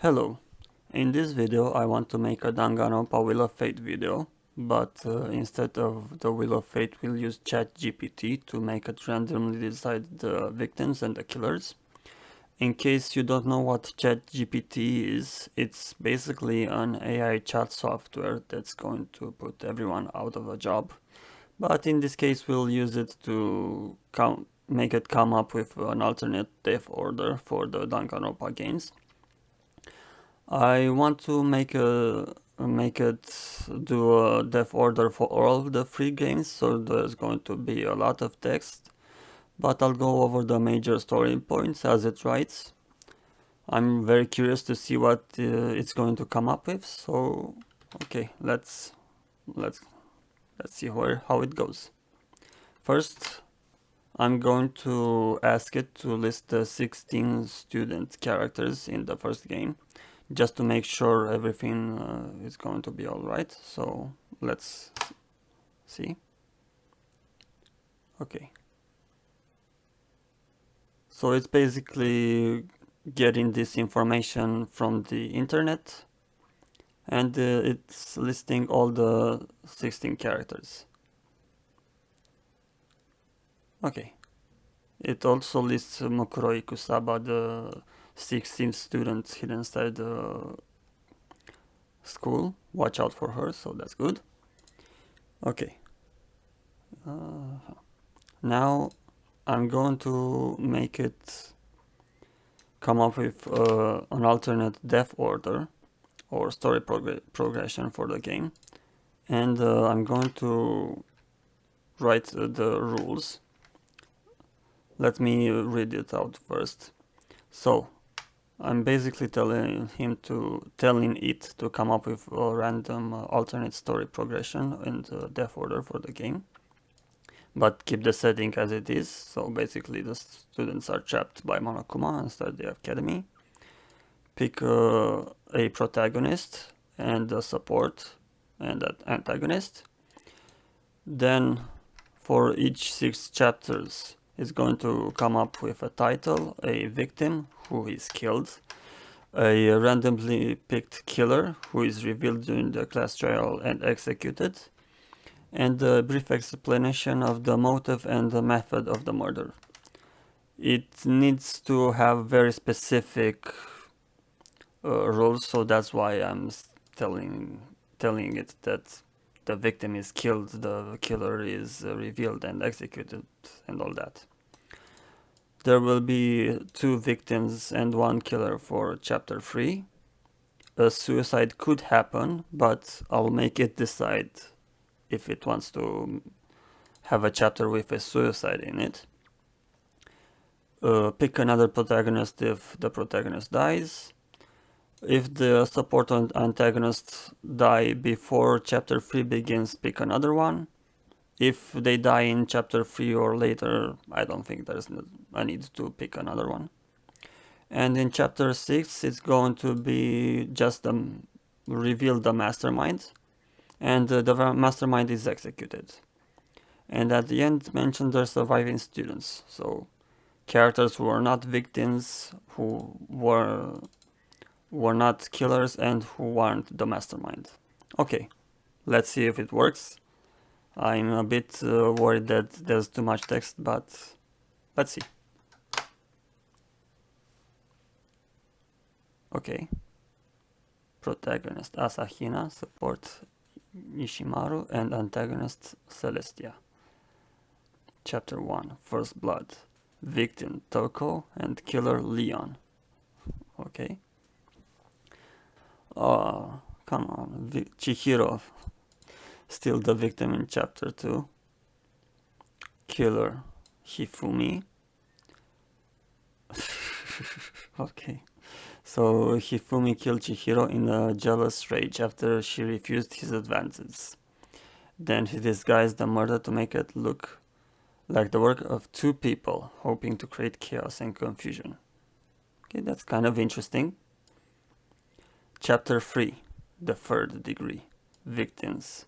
Hello, in this video I want to make a Danganronpa Wheel of Fate video, but instead of the Wheel of Fate we'll use Chat GPT to make it randomly decide the victims and the killers. In case you don't know what Chat GPT is, it's basically an AI chat software that's going to put everyone out of a job. But in this case we'll use it to make it come up with an alternate death order for the Danganronpa games. I want to make it do a dev order for all the free games, so there's going to be a lot of text, but I'll go over the major story points as it writes. I'm very curious to see what it's going to come up with, so okay, let's see how it goes. First, I'm going to ask it to list the 16 student characters in the first game, just to make sure everything is going to be alright. So let's see. Okay. So it's basically getting this information from the internet, and it's listing all the 16 characters. Okay. It also lists Mokuroi Kusaba, the 16th student hidden inside the school. Watch out for her, so that's good. Okay. Now I'm going to make it come up with an alternate death order or story progression for the game, and I'm going to write the rules. Let me read it out first. So I'm basically telling it to come up with a random alternate story progression and death order for the game, but keep the setting as it is. So basically the students are trapped by Monokuma and start the academy. Pick a protagonist and a support and an antagonist. Then for each 6 chapters it's going to come up with a title, a victim who is killed, a randomly picked killer who is revealed during the class trial and executed, and a brief explanation of the motive and the method of the murder. It needs to have very specific rules, so that's why I'm telling it that the victim is killed, the killer is revealed and executed, and all that. There will be 2 victims and 1 killer for chapter 3. A suicide could happen, but I'll make it decide if it wants to have a chapter with a suicide in it. Pick another protagonist if the protagonist dies. If the support and antagonists die before chapter 3 begins, pick another one. If they die in chapter 3 or later, I don't think there's a need to pick another one. And in chapter 6, it's going to be just reveal the mastermind, and the mastermind is executed. And at the end, mention the surviving students. So characters who are not victims, who were not killers, and who weren't the mastermind. Okay, let's see if it works. I'm a bit worried that there's too much text, but let's see. Okay. Protagonist Asahina, support Ishimaru, and antagonist Celestia. Chapter 1, First Blood. Victim Toko and killer Leon. Okay. Oh, come on. Chihiro, still the victim in chapter 2. Killer Hifumi. Okay. So Hifumi killed Chihiro in a jealous rage after she refused his advances. Then he disguised the murder to make it look like the work of 2 people, hoping to create chaos and confusion. Okay, that's kind of interesting. Chapter 3, the 3rd degree. Victims.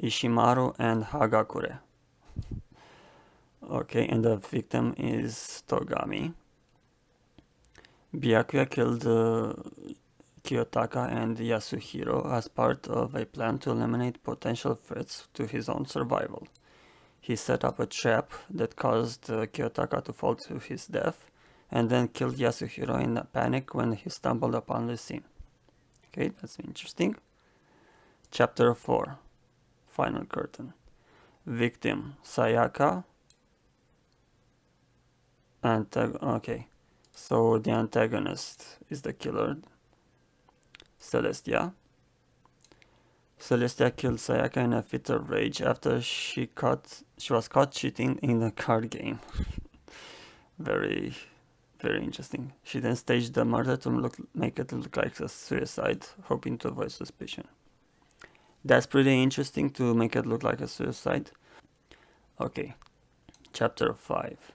Ishimaru and Hagakure. Okay, and the victim is Togami. Byakuya killed Kiyotaka and Yasuhiro as part of a plan to eliminate potential threats to his own survival. He set up a trap that caused Kiyotaka to fall to his death, and then killed Yasuhiro in a panic when he stumbled upon the scene. Okay, that's interesting. Chapter 4. Final curtain. Victim, Sayaka. Okay, so the antagonist is the killer, Celestia. Celestia killed Sayaka in a fit of rage after she was caught cheating in a card game. Very, very interesting. She then staged the murder to make it look like a suicide, hoping to avoid suspicion. That's pretty interesting, to make it look like a suicide. Okay, chapter 5.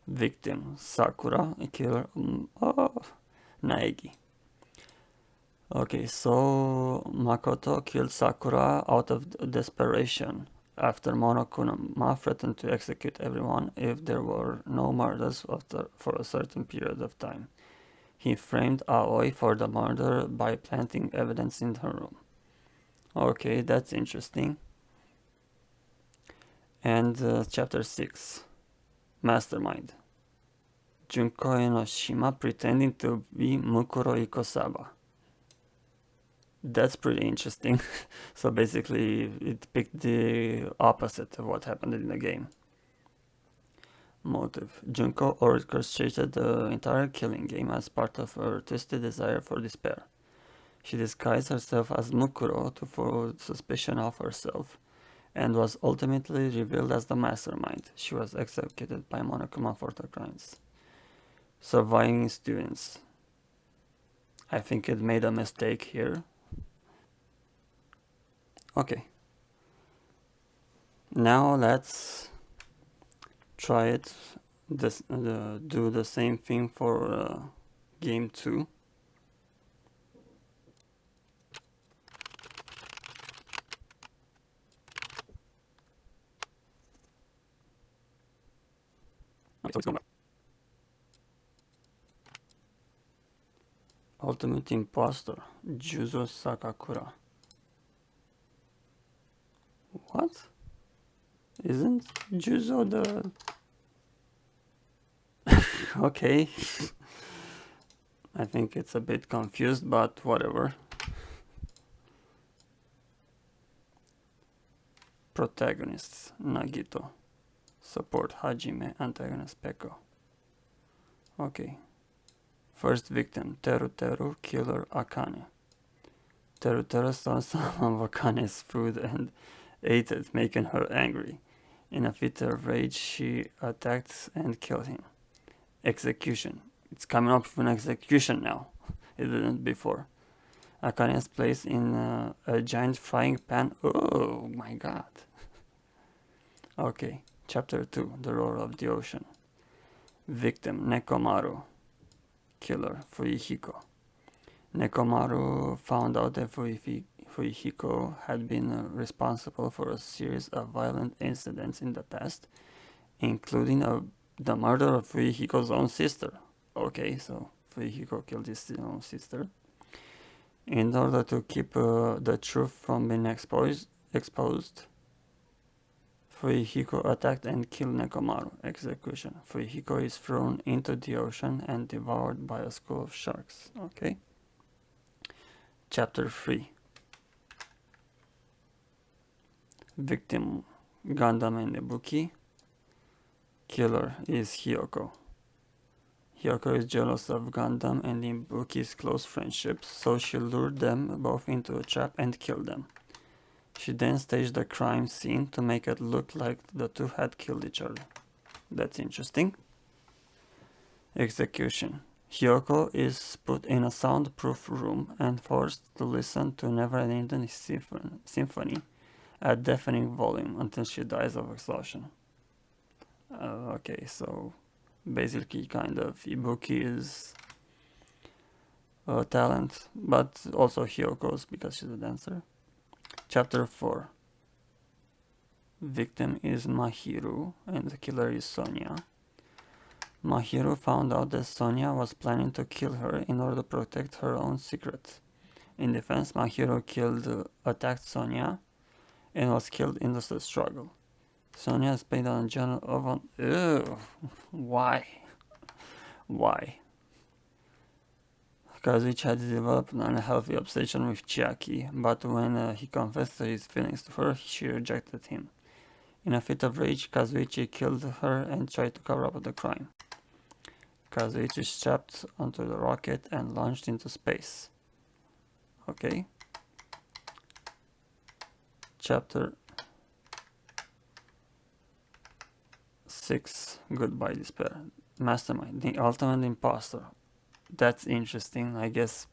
Victim, Sakura, killer, Naegi. Okay, so Makoto killed Sakura out of desperation after Monokunama threatened to execute everyone if there were no murders for a certain period of time. He framed Aoi for the murder by planting evidence in her room. Okay, that's interesting. And chapter 6. Mastermind. Junko Enoshima pretending to be Mukuro Ikosaba. That's pretty interesting. So basically it picked the opposite of what happened in the game. Motive. Junko orchestrated the entire killing game as part of her twisted desire for despair. She disguised herself as Mukuro to forward suspicion of herself, and was ultimately revealed as the mastermind. She was executed by Monokuma for the crimes. Surviving students. I think it made a mistake here. Okay. Now let's try it. Do the same thing for game 2. Ultimate Imposter, Juzo Sakakura. What? Isn't Juzo the... Okay. I think it's a bit confused, but whatever. Protagonists, Nagito. Support, Hajime. Antagonist, Peko. Okay. First victim, Teru, killer, Akane. Teru saw some of Akane's food and ate it, making her angry. In a fit of rage, she attacked and killed him. Execution. It's coming up with an execution now. It didn't before. Akane is placed in a giant frying pan. Oh my god. Okay, chapter 2, The Roar of the Ocean. Victim, Nekomaru. Killer, Fuihiko. Nekomaru found out that Fuihiko had been responsible for a series of violent incidents in the past, including the murder of Fuihiko's own sister. Okay, so Fuihiko killed his own sister. In order to keep the truth from being exposed, Fuihiko attacked and killed Nekomaru. Execution. Fuihiko is thrown into the ocean and devoured by a school of sharks. Okay. Chapter 3. Victim, Gundam and Ibuki. Killer is Hyoko. Hyoko is jealous of Gundam and Ibuki's close friendships, so she lured them both into a trap and killed them. She then staged a crime scene to make it look like the two had killed each other. That's interesting. Execution. Hyoko is put in a soundproof room and forced to listen to never-ending symphony at deafening volume until she dies of exhaustion. Okay, so basically kind of Ibuki is a talent, but also Hyoko's because she's a dancer. Chapter 4. Victim is Mahiru and the killer is Sonia. Mahiro found out that Sonia was planning to kill her in order to protect her own secret. In defense, Mahiro attacked Sonia and was killed in the struggle. Sonia is paid on a journal of an... Ew. Why? Why? Kazuichi had developed an unhealthy obsession with Chiaki, but when he confessed his feelings to her, she rejected him. In a fit of rage, Kazuichi killed her and tried to cover up the crime. Kazuichi strapped onto the rocket and launched into space. Okay. Chapter 6. Goodbye Despair. Mastermind. The ultimate imposter. That's interesting. I guess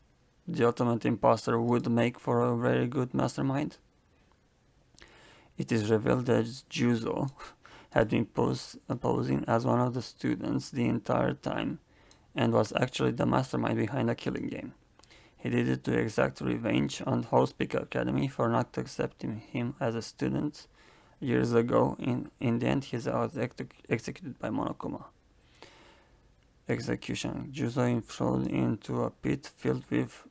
the ultimate imposter would make for a very good mastermind. It is revealed that Juzo had been posing as one of the students the entire time and was actually the mastermind behind the killing game. He did it to exact revenge on Host Peak Academy for not accepting him as a student years ago. In the end, he was executed by Monokuma. Execution. Juzo thrown into a pit filled with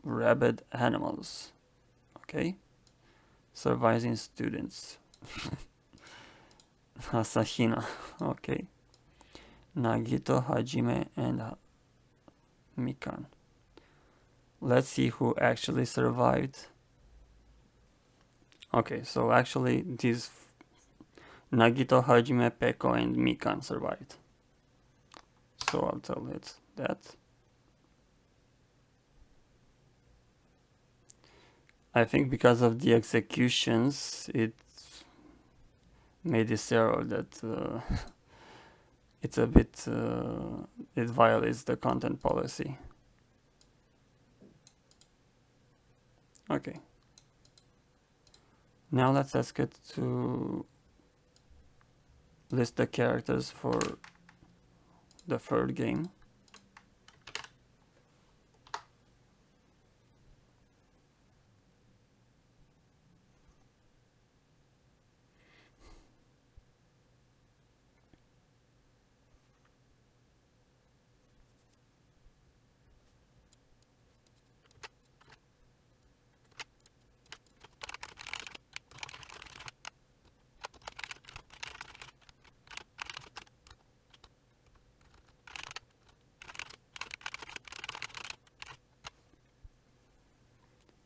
rabid animals. Okay. Surviving students. Asahina. Okay. Nagito, Hajime, and Mikan. Let's see who actually survived. Okay, so actually these Nagito, Hajime, Peko, and Mikan survived. So I'll tell it that. I think because of the executions, it made this error that it's a bit, it violates the content policy. Okay. Now let's ask it to list the characters for the third game.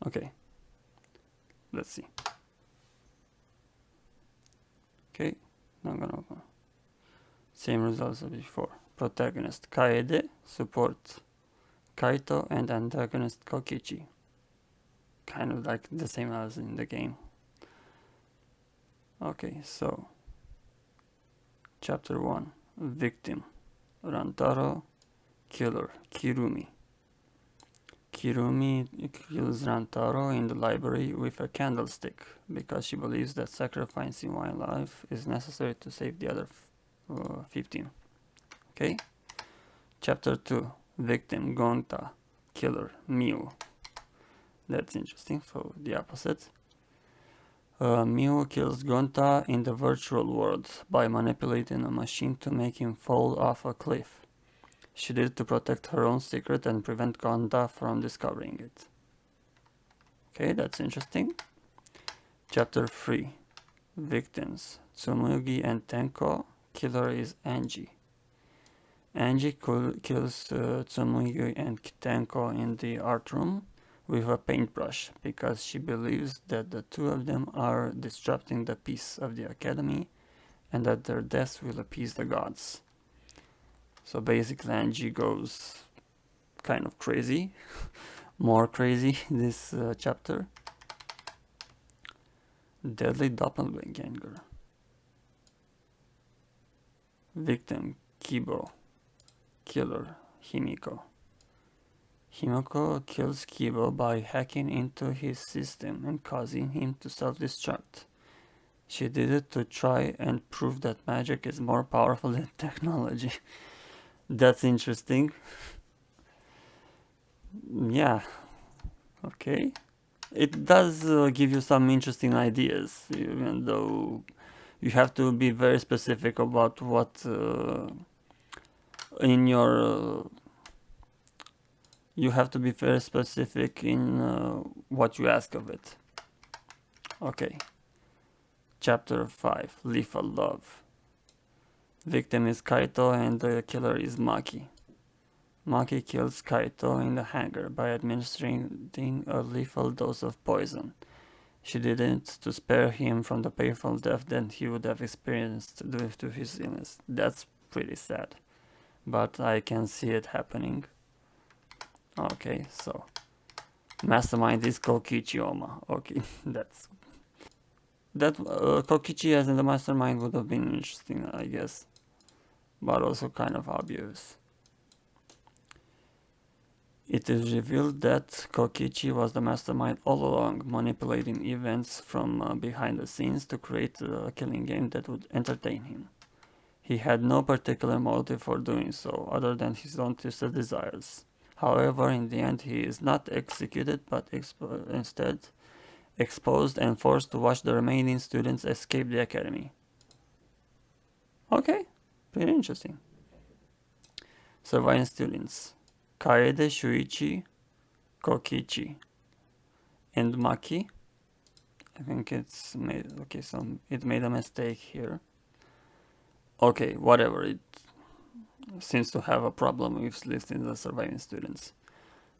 Okay, let's see. Okay, Danganronpa. Same results as before. Protagonist Kaede, support Kaito, and antagonist Kokichi. Kind of like the same as in the game. Okay, so Chapter 1. Victim Rantaro, Killer Kirumi. Kirumi kills Rantaro in the library with a candlestick because she believes that sacrificing one life is necessary to save the other 15. Okay? Chapter 2. Victim Gonta, Killer Miu. That's interesting, so the opposite. Miu kills Gonta in the virtual world by manipulating a machine to make him fall off a cliff. She did it to protect her own secret and prevent Gonta from discovering it. Okay, that's interesting. Chapter 3. Victims Tsumugi and Tenko. Killer is Angie. Angie kills Tsumugi and Tenko in the art room with a paintbrush because she believes that the two of them are disrupting the peace of the academy and that their deaths will appease the gods. So basically Angie goes kind of crazy, more crazy this chapter. Deadly Doppelganger. Victim Kibo. Killer Himiko. Himiko kills Kibo by hacking into his system and causing him to self-destruct. She did it to try and prove that magic is more powerful than technology. That's interesting. Yeah. Okay. It does give you some interesting ideas, even though you have to be very specific about what in your you have to be very specific in what you ask of it. Okay. Chapter 5, Lethal Love. Victim is Kaito and the killer is Maki. Maki kills Kaito in the hangar by administering a lethal dose of poison. She did it to spare him from the painful death that he would have experienced due to his illness. That's pretty sad, but I can see it happening. Okay, so mastermind is Kokichi Oma. Okay, that Kokichi as in the mastermind would have been interesting, I guess, but also kind of obvious. It is revealed that Kokichi was the mastermind all along, manipulating events from behind the scenes to create a killing game that would entertain him. He had no particular motive for doing so, other than his own twisted desires. However, in the end, he is not executed, but instead exposed and forced to watch the remaining students escape the academy. Okay, pretty interesting. Surviving students: Kaede, Shuichi, Kokichi, and Maki. I think it's made, okay, so it made a mistake here. Okay, whatever, it seems to have a problem with listing the surviving students.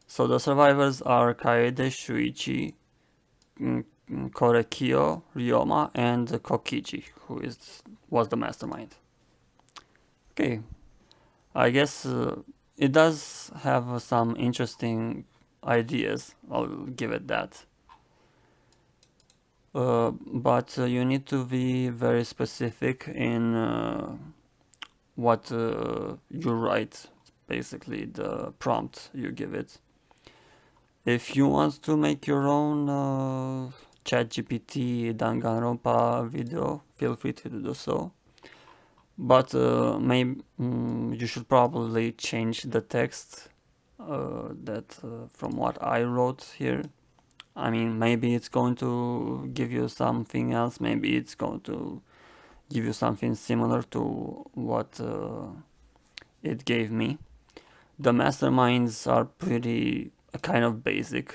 So the survivors are Kaede, Shuichi, Korekio, Ryoma, and Kokichi, who was the mastermind. Okay, I guess it does have some interesting ideas, I'll give it that. But you need to be very specific in what you write, basically the prompt you give it. If you want to make your own Chat GPT Danganronpa video, feel free to do so. But maybe you should probably change the text from what I wrote here. I mean, maybe it's going to give you something else. Maybe it's going to give you something similar to what it gave me. The masterminds are pretty kind of basic,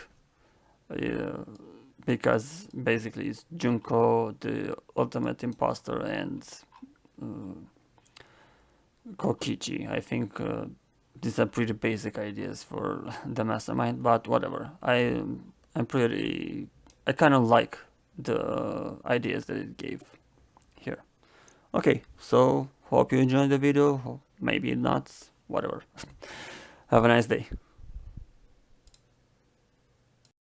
because basically it's Junko, the ultimate imposter, and Kokichi. I think these are pretty basic ideas for the mastermind, but whatever. I kind of like the ideas that it gave here. Okay, so hope you enjoyed the video. Maybe not, whatever. Have a nice day.